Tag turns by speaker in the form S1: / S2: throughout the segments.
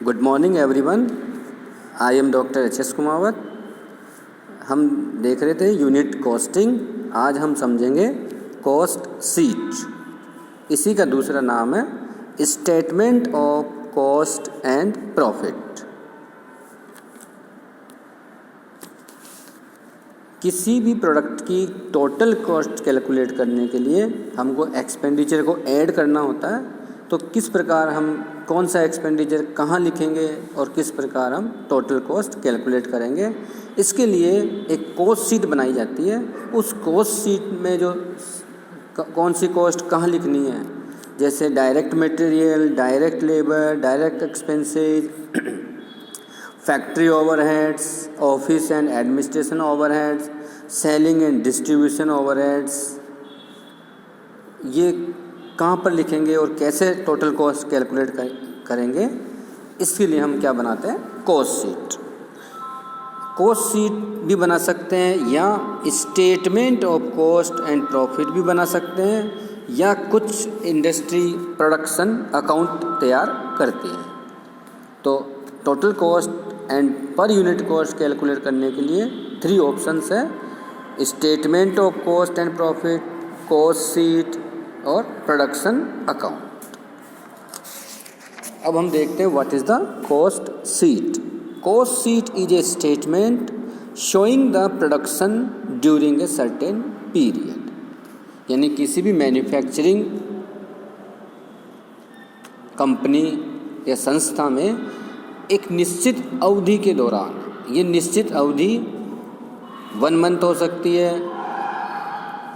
S1: Good morning everyone. I am doctor HS. Kumawat. हम देख रहे थे यूनिट कॉस्टिंग। आज हम समझेंगे कॉस्ट शीट। इसी का दूसरा नाम है statement of cost and profit. किसी भी प्रोडक्ट की टोटल कॉस्ट कैलकुलेट करने के लिए हमको एक्सपेंडिचर को ऐड करना होता है। तो किस प्रकार हम कौन सा एक्सपेंडिचर कहाँ लिखेंगे और किस प्रकार हम टोटल कॉस्ट कैलकुलेट करेंगे, इसके लिए एक कॉस्ट शीट बनाई जाती है। उस कॉस्ट शीट में जो कौन सी कॉस्ट कहाँ लिखनी है, जैसे direct material, direct labour, direct expenses, factory overheads, office and administration overheads, selling and distribution overheads, ये कहाँ पर लिखेंगे और कैसे टोटल कॉस्ट कैलकुलेट करेंगे, इसके लिए हम क्या बनाते हैं, कॉस्ट शीट। कॉस्ट शीट भी बना सकते हैं या statement of cost and profit भी बना सकते हैं, या कुछ इंडस्ट्री प्रोडक्शन अकाउंट तैयार करती है। तो total cost and per unit cost calculate करने के लिए 3 ऑप्शंस है: statement of cost and profit, cost sheet और प्रोडक्शन अकाउंट। अब हम देखते हैं what is the cost sheet. Cost sheet is a statement showing the production during a certain period. यानी किसी भी मैन्युफैक्चरिंग कंपनी या संस्था में एक निश्चित अवधि के दौरान, ये निश्चित अवधि 1 मंथ हो सकती है,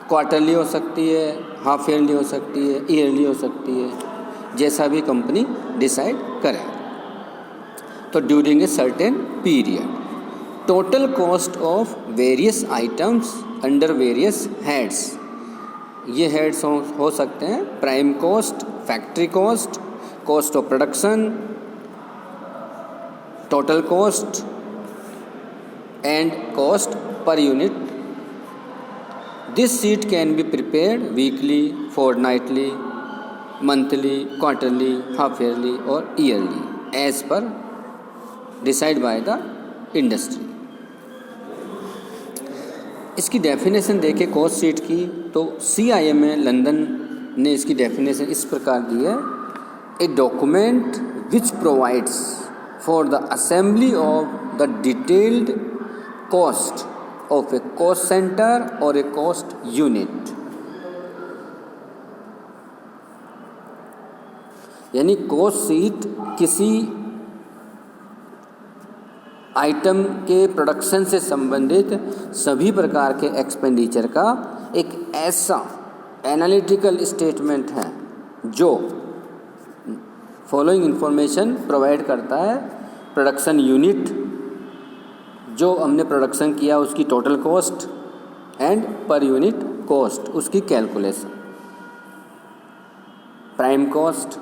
S1: क्वार्टरली हो सकती है, हाफ ईयरली हो सकती है, ईयरली हो सकती है, जैसा भी कंपनी डिसाइड करे। तो during a certain period total cost of various items under various heads, ये हेड्स हो सकते हैं prime cost, factory cost, cost of production, total cost and cost per unit. This sheet can be prepared weekly, fortnightly, monthly, quarterly, half yearly or yearly as per decided by the industry. इसकी definition देखें cost sheet की, तो CIMA London ने इसकी definition इस प्रकार दी है: a document which provides for the assembly of the detailed cost of a cost center or a cost unit। यानी कॉस्ट शीट किसी आइटम के प्रोडक्शन से संबंधित सभी प्रकार के एक्सपेंडिचर का एक ऐसा एनालिटिकल स्टेटमेंट है जो फॉलोइंग इंफॉर्मेशन प्रोवाइड करता है: प्रोडक्शन यूनिट, जो हमने प्रोडक्शन किया उसकी total cost, and per unit cost उसकी calculation, prime cost,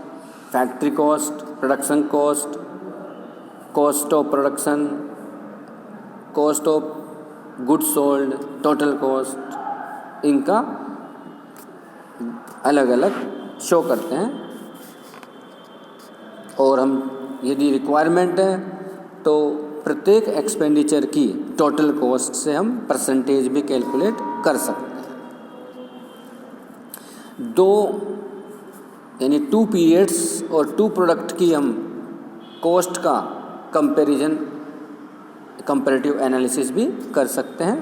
S1: factory cost, production cost, cost of production, cost of goods sold, total cost, इनका अलग अलग शो करते हैं। और हम यदि रिक्वायरमेंट है तो प्रत्येक एक्सपेंडिचर की टोटल कॉस्ट से हम परसेंटेज भी कैलकुलेट कर सकते हैं। यानी 2 पीरियड्स और 2 प्रोडक्ट की हम कॉस्ट का कंपैरेटिव एनालिसिस भी कर सकते हैं।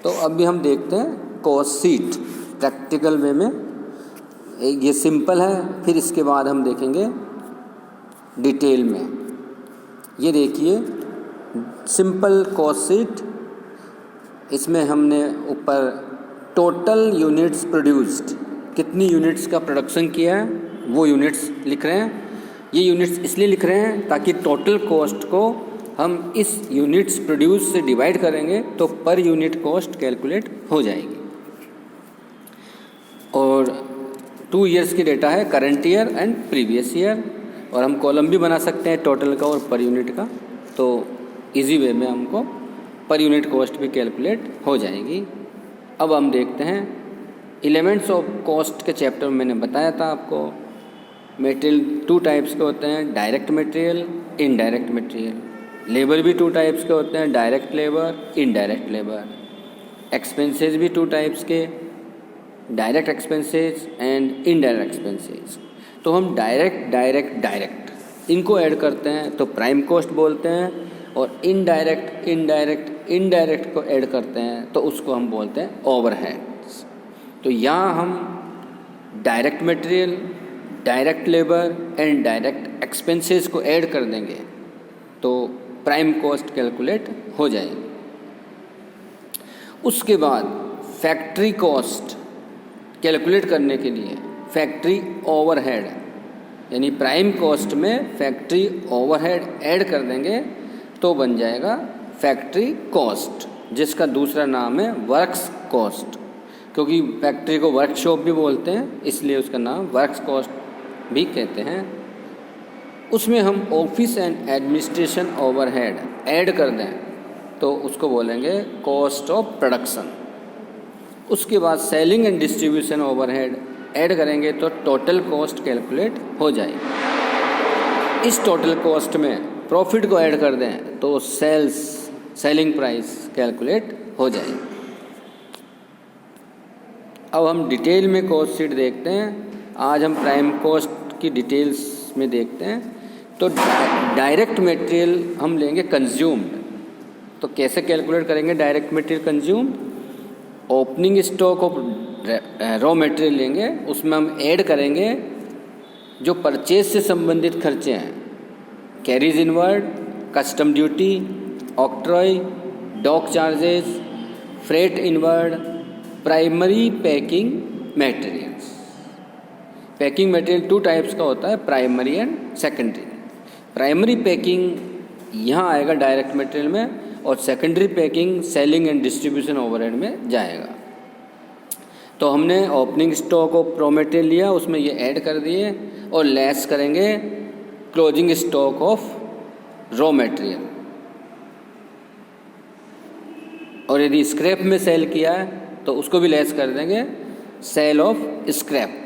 S1: तो अभी हम देखते हैं कॉस्ट शीट प्रैक्टिकल वे में। ये सिंपल है, फिर इसके बाद हम देखेंगे डिटेल में। ये देखिए सिंपल कॉस्ट शीट, इसमें हमने ऊपर टोटल यूनिट्स प्रोड्यूस्ड, कितनी यूनिट्स का प्रोडक्शन किया है वो यूनिट्स लिख रहे हैं। ये यूनिट्स इसलिए लिख रहे हैं ताकि टोटल कॉस्ट को हम इस यूनिट्स प्रोड्यूस से डिवाइड करेंगे तो पर यूनिट कॉस्ट कैलकुलेट हो जाएगी। और 2 ईयर्स की डेटा है, current year and previous year. और हम कॉलम भी बना सकते हैं टोटल का और पर यूनिट का, तो इजी वे में हमको पर यूनिट कॉस्ट भी कैलकुलेट हो जाएगी। अब हम देखते हैं एलिमेंट्स ऑफ कॉस्ट के चैप्टर में मैंने बताया था आपको मटेरियल 2 टाइप्स के होते हैं, direct material, indirect material. Labour भी 2 टाइप्स के होते हैं, direct labour, indirect labour. Expenses भी 2 टाइप्स के, direct expenses and indirect expenses. तो हम डायरेक्ट इनको ऐड करते हैं तो प्राइम कॉस्ट बोलते हैं, और इनडायरेक्ट को ऐड करते हैं तो उसको हम बोलते हैं ओवरहेड्स। तो यहाँ हम direct material, direct labour and direct expenses को ऐड कर देंगे तो प्राइम कॉस्ट कैलकुलेट हो जाएगी। उसके बाद फैक्ट्री कॉस्ट कैलकुलेट करने के लिए फैक्ट्री ओवरहेड यानी प्राइम कॉस्ट में फैक्ट्री ओवरहेड ऐड कर देंगे तो बन जाएगा फैक्ट्री कॉस्ट, जिसका दूसरा नाम है वर्क्स कॉस्ट। क्योंकि फैक्ट्री को वर्कशॉप भी बोलते हैं इसलिए उसका नाम वर्क्स कॉस्ट भी कहते हैं। उसमें हम office and administration overhead add कर दें तो उसको बोलेंगे कॉस्ट ऑफ प्रोडक्शन। उसके बाद selling and distribution overhead add करेंगे तो टोटल कॉस्ट कैलकुलेट हो जाएगी। इस टोटल कॉस्ट में प्रॉफिट को ऐड कर दें तो सेलिंग प्राइस कैलकुलेट हो जाएगी। अब हम डिटेल में कॉस्ट शीट देखते हैं। आज हम प्राइम कॉस्ट की डिटेल्स में देखते हैं। तो डायरेक्ट मटेरियल हम लेंगे कंज्यूम्ड, तो कैसे कैलकुलेट करेंगे direct material consumed? Opening stock of raw material लेंगे, उसमें हम ऐड करेंगे जो परचेज से संबंधित खर्चे हैं, carriage inward, custom duty, octroi, dock charges, freight inward, primary packing materials. Packing material 2 types का होता है, primary and secondary. Primary packing यहाँ आएगा डायरेक्ट मटेरियल में, और secondary packing selling and distribution overhead में जाएगा। तो हमने opening stock of raw material लिया, उसमें ये ऐड कर दिए और लेस करेंगे closing stock of raw material. और यदि स्क्रैप में सेल किया है तो उसको भी लेस कर देंगे सेल ऑफ स्क्रैप।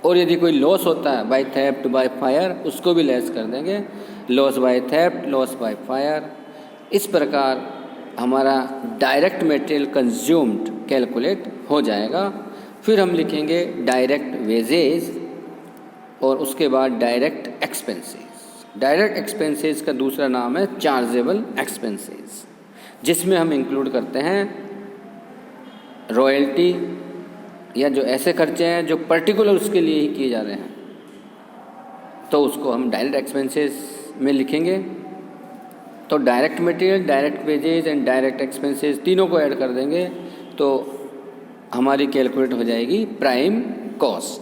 S1: और यदि कोई लॉस होता है बाय थेफ्ट बाय फायर, उसको भी लेस कर देंगे loss by theft, loss by fire. इस प्रकार हमारा डायरेक्ट मटेरियल कंज्यूम्ड कैलकुलेट हो जाएगा। फिर हम लिखेंगे डायरेक्ट वेजेज और उसके बाद डायरेक्ट एक्सपेंसेस। डायरेक्ट एक्सपेंसेस का दूसरा नाम है चार्जेबल एक्सपेंसेस, जिसमें हम इंक्लूड करते हैं रॉयल्टी या जो ऐसे खर्चे हैं जो पर्टिकुलर उसके लिए ही किए जा रहे हैं, तो उसको हम डायरेक्ट एक्सपेंसेस में लिखेंगे। तो direct material, direct wages and direct expenses तीनों को ऐड कर देंगे तो हमारी कैलकुलेट हो जाएगी प्राइम कॉस्ट।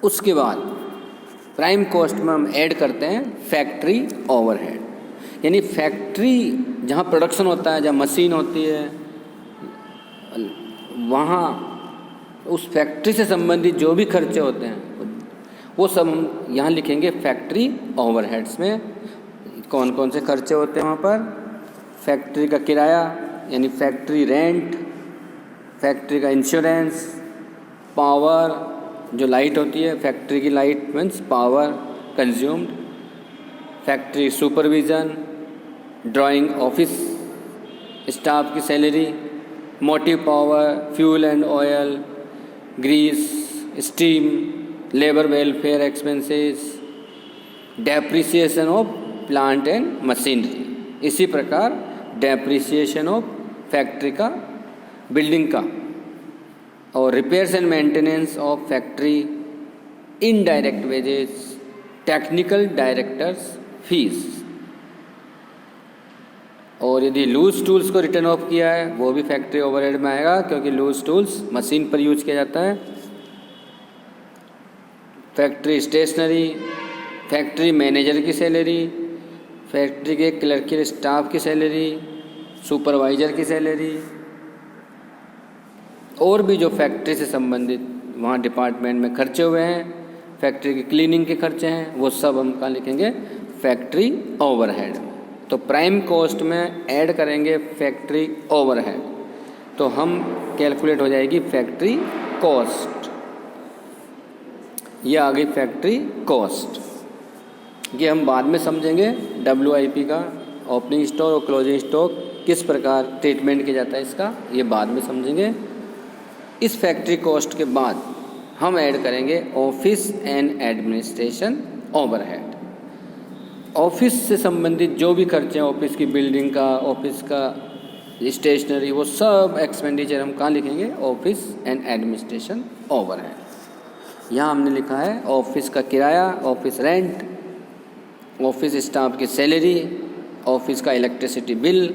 S1: उसके बाद प्राइम कॉस्ट में हम ऐड करते हैं फैक्ट्री ओवरहेड, यानी फैक्ट्री जहाँ प्रोडक्शन होता है, जहाँ मशीन होती है, वहाँ उस फैक्ट्री से संबंधित जो भी खर्चे होते हैं वो सब हम यहाँ लिखेंगे फैक्ट्री ओवरहेड्स में। कौन कौन से खर्चे होते हैं वहाँ पर? फैक्ट्री का किराया यानी फैक्ट्री रेंट, फैक्ट्री का इंश्योरेंस, पावर जो लाइट होती है, फैक्ट्री की light means power consumed, factory supervision, drawing office staff की salary, motive power, fuel and oil, grease, steam, labour welfare expenses, depreciation of plant and machinery. इसी प्रकार depreciation of factory का, building का, और repairs and maintenance of factory, indirect wages, technical directors fees. और यदि loose tools को written off किया है वो भी फैक्ट्री ओवरहेड में आएगा, क्योंकि लूज टूल्स मशीन पर यूज किया जाता है। फैक्ट्री स्टेशनरी, फैक्ट्री मैनेजर की सैलरी, फैक्ट्री के क्लर्कियल स्टाफ की सैलरी, सुपरवाइज़र की सैलरी, और भी जो फैक्ट्री से संबंधित वहाँ डिपार्टमेंट में खर्चे हुए हैं, फैक्ट्री की क्लीनिंग के खर्चे हैं, वो सब हम कहाँ लिखेंगे? फैक्ट्री ओवरहेड में। तो प्राइम कॉस्ट में ऐड करेंगे फैक्ट्री ओवरहेड, तो हम कैलकुलेट हो जाएगी फैक्ट्री कॉस्ट। ये आ गई फैक्ट्री कॉस्ट। ये हम बाद में समझेंगे WIP का ओपनिंग स्टॉक और क्लोजिंग स्टॉक किस प्रकार ट्रीटमेंट किया जाता है इसका, ये बाद में समझेंगे। इस फैक्ट्री कॉस्ट के बाद हम ऐड करेंगे office and administration overhead. Office से संबंधित जो भी खर्चे हैं, ऑफिस की बिल्डिंग का, ऑफिस का स्टेशनरी, वो सब एक्सपेंडिचर हम कहाँ लिखेंगे, ऑफिस एंड एडमिनिस्ट्रेशन ओवरहेड। यहाँ हमने लिखा है ऑफिस का किराया, ऑफिस रेंट, ऑफिस स्टाफ की सैलरी, ऑफिस का electricity bill,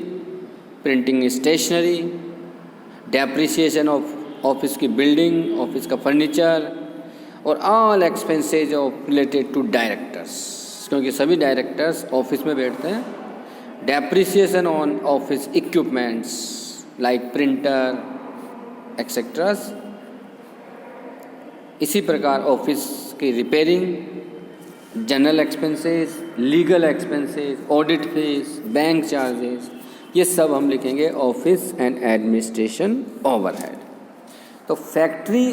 S1: printing stationery, depreciation of office की बिल्डिंग, ऑफिस का फर्नीचर और all expenses of related to directors, क्योंकि सभी डायरेक्टर्स ऑफिस में बैठते हैं। Depreciation on office equipments like printer etceteras. इसी प्रकार ऑफिस की repairing, general expenses, legal expenses, audit fees, bank charges, ये सब हम लिखेंगे ऑफिस एंड एडमिनिस्ट्रेशन ओवरहेड। तो फैक्ट्री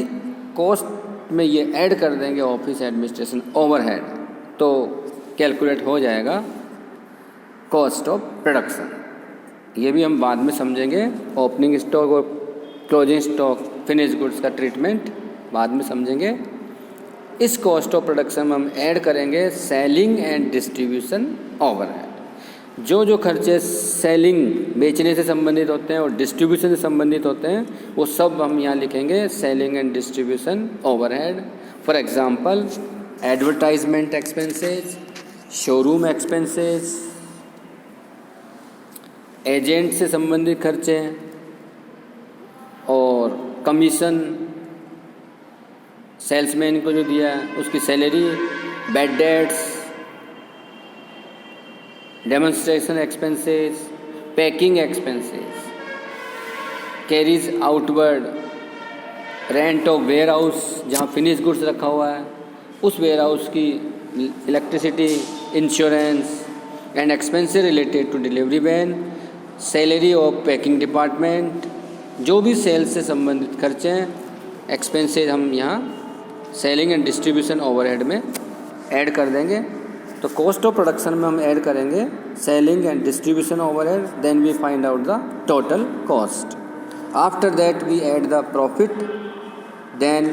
S1: कॉस्ट में ये ऐड कर देंगे ऑफिस एडमिनिस्ट्रेशन ओवरहेड, तो कैलकुलेट हो जाएगा कॉस्ट ऑफ प्रोडक्शन। ये भी हम बाद में समझेंगे। ओपनिंग स्टॉक और क्लोजिंग स्टॉक, फिनिश गुड्स का ट्रीटमेंट बाद में समझेंगे। इस कॉस्ट ऑफ प्रोडक्शन में हम ऐड करेंगे सेलिंग एंड डिस्ट्रीब्यूशन ओवरहेड। जो खर्चे सेलिंग बेचने से संबंधित होते हैं और डिस्ट्रीब्यूशन से संबंधित होते हैं, वो सब हम यहाँ लिखेंगे selling and distribution overhead. For example advertisement expenses, showroom expenses, agent से संबंधित खर्चे और कमीशन, सेल्समैन को जो दिया है उसकी salary, bad debts, demonstration expenses, packing expenses, carriage outward, rent of warehouse, जहाँ फिनिश गुड्स रखा हुआ है उस वेयर हाउस की electricity, insurance and expenses related to delivery van, salary of packing department, जो भी सेल्स से संबंधित खर्चे हैं, एक्सपेंसेस हम यहाँ सेलिंग एंड डिस्ट्रीब्यूशन ओवरहेड में ऐड कर देंगे। तो कॉस्ट ऑफ प्रोडक्शन में हम ऐड करेंगे selling and distribution overhead, then we find out the total cost. After that we add the profit, then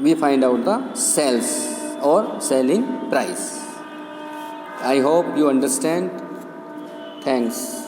S1: we find out the sales और selling price. I hope you understand. Thanks.